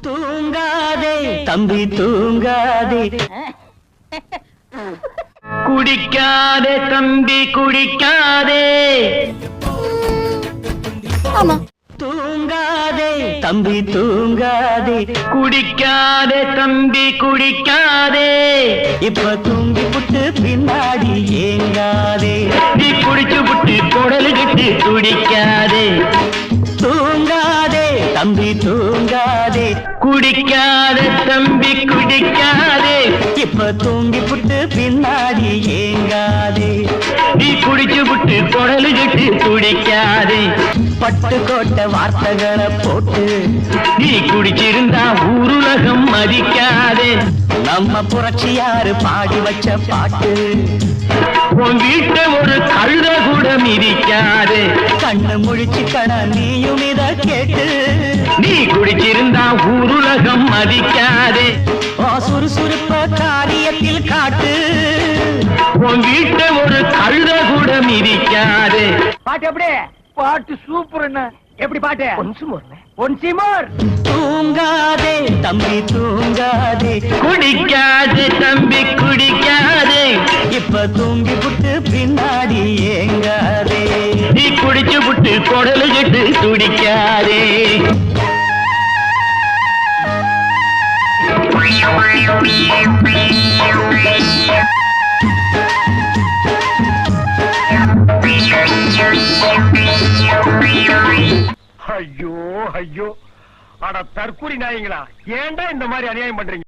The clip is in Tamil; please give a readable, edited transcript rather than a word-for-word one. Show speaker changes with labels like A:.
A: தூங்காதே தம்பி தூங்காதே, குடிக்காதே தம்பி குடிக்காதே.
B: ஆமா,
A: தூங்காதே தம்பி தூங்காதே, குடிக்காதே தம்பி குடிக்காதே. இப்ப தூங்கி புட்டு பின்னாடி ஏங்காதே, நீ குடிச்சு புட்டு குடலுகிட்டு துடிக்காதே. தூங்காதே தம்பி தூங்காதே, குடிக்காதே தம்பி குடிக்காதே. இப்ப தூங்கி புட்டு பின்னாடி ஏங்காதே, நீ குடிச்சு புட்டு குடலுகிட்டு துடிக்காதே. பட்டு கோட்ட வார்த்தைகளை போட்டு நீ குடிச்சிருந்தா ஊருலகம் மதிக்காதே. நம்ம புரட்சியாரு பாடி வச்ச பாட்டு உன் வீட்டை ஒரு கழுத கூட மிதிக்காதே. கண்ணு முழிச்சுக்கண நீயும் இத கேட்டு, நீ குடிச்சிருந்தா ஊருலகம் மதிக்காதே. சுறுசுறுப்ப காரியத்தில் காட்டு, உன் வீட்டை ஒரு கழுத கூட மிதிக்காதே.
C: பாட்டு எப்படி? பாட்டு சூப்பர். என்ன எப்படி பாட்டு? ஒன்சிமோர்.
A: தூங்காதே தம்பி தூங்காதே,
C: குடிக்காதே தம்பி குடிக்காதே.
A: இப்ப தூங்கி புட்டு பின்னாடி ஏங்காதே,
C: நீ குடிச்சு புட்டு குடலுகிட்டு துடிக்காதே. ஐயோ ஐயோ, அட தற்கூரி நாயங்களா, ஏன்டா இந்த மாதிரி அநியாயம் பண்றீங்க?